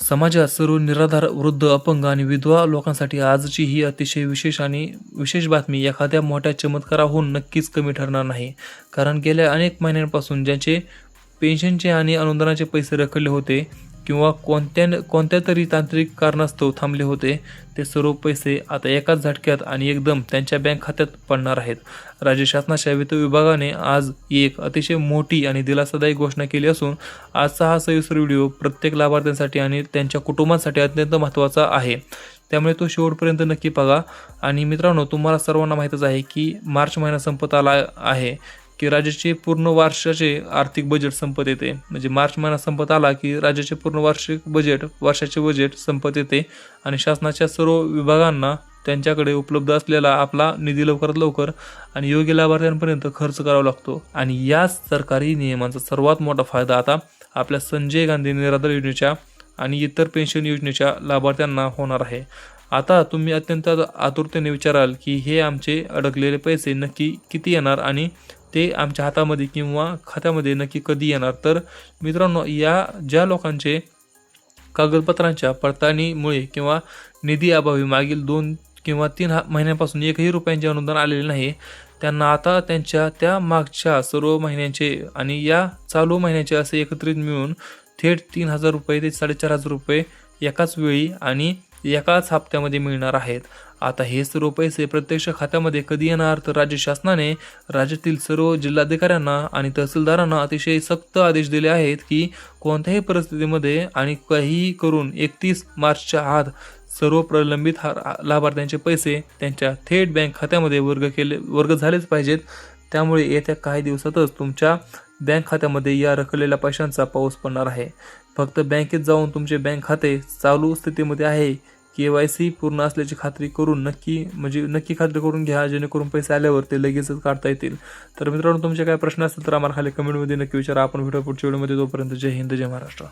समाजात सर्व निराधार, वृद्ध, अपंग आणि विधवा लोकांसाठी आजची ही अतिशय विशेष बातमी एखाद्या मोठ्या चमत्काराहून नक्कीच कमी ठरणार नाही. कारण गेल्या अनेक महिन्यांपासून ज्यांचे पेन्शनचे आणि अनुदानाचे पैसे रखडले होते किंवा कोणत्यातरी तांत्रिक कारणास्तव थांबले होते, ते सर्व पैसे आता एकाच झटक्यात आणि एकदम त्यांच्या बँक खात्यात पडणार आहेत. राज्य शासनाच्या वित्त विभागाने आज एक अतिशय मोठी आणि दिलासादायक घोषणा केली असून आजचा हा सविस्तर व्हिडिओ प्रत्येक लाभार्थ्यांसाठी आणि त्यांच्या कुटुंबासाठी अत्यंत महत्त्वाचा आहे. त्यामुळे तो शेवटपर्यंत नक्की बघा. आणि मित्रांनो, तुम्हाला सर्वांना माहीतच आहे की मार्च महिना संपत आला आहे की राज्याचे पूर्ण वर्षाचे आर्थिक बजेट संपत येते. म्हणजे मार्च महिना संपत आला की राज्याचे पूर्ण वर्षाचे बजेट संपत येते आणि शासनाच्या सर्व विभागांना त्यांच्याकडे उपलब्ध असलेला आपला निधी लवकरात लवकर आणि योग्य लाभार्थ्यांपर्यंत खर्च करावा लागतो. आणि याच सरकारी नियमांचा सर्वात मोठा फायदा आता आपल्या संजय गांधी निराधार योजनेच्या आणि इतर पेन्शन योजनेच्या लाभार्थ्यांना होणार आहे. आता तुम्ही अत्यंत आतुरतेने विचाराल की हे आमचे अडकलेले पैसे नक्की किती येणार आणि ते आमच्या हातामध्ये किंवा खात्यामध्ये नक्की कधी येणार. तर मित्रांनो, या ज्या लोकांचे कागदपत्रांच्या पडताळणीमुळे किंवा निधी अभावी मागील 2 किंवा 3 महिन्यांपासून एकही रुपयांचे अनुदान आलेले नाही, त्यांना आता त्यांच्या त्या मागच्या सर्व महिन्यांचे आणि या चालू महिन्याचे असे एकत्रित मिळून थेट 3,000 रुपये ते 4,500 रुपये एकाच वेळी आणि एकाच हप्त्यामध्ये मिळणार आहेत. आता हे सर्व पैसे प्रत्यक्ष खात्यामध्ये कधी येणार, तर राज्य शासनाने राज्यातील सर्व जिल्हाधिकाऱ्यांना आणि तहसीलदारांना अतिशय सक्त आदेश दिले आहेत की कोणत्याही परिस्थितीमध्ये आणि काहीही करून 31 मार्चच्या आत सर्व प्रलंबित लाभार्थ्यांचे पैसे त्यांच्या थेट बँक खात्यामध्ये वर्ग झालेच पाहिजेत. त्यामुळे येत्या काही दिवसातच तुमच्या बँक खात्यामध्ये या रखडलेल्या पैशांचा पाऊस पडणार आहे. फक्त बँकेत जाऊन तुमचे बँक खाते चालू स्थितीमध्ये आहे, KYC पूर्ण असल्याची खात्री करून नक्की खात्री करून घ्या, जेणेकरून पैसे आल्यावर ते लगेचच काढता येतील. तर मित्रांनो, तुमचे काय प्रश्न असतील तर आम्हाला खाली कमेंटमध्ये नक्की विचारा. आपण व्हिडिओ पुढच्या व्हिडिओमध्ये तोपर्यंत जय हिंद, जय महाराष्ट्र.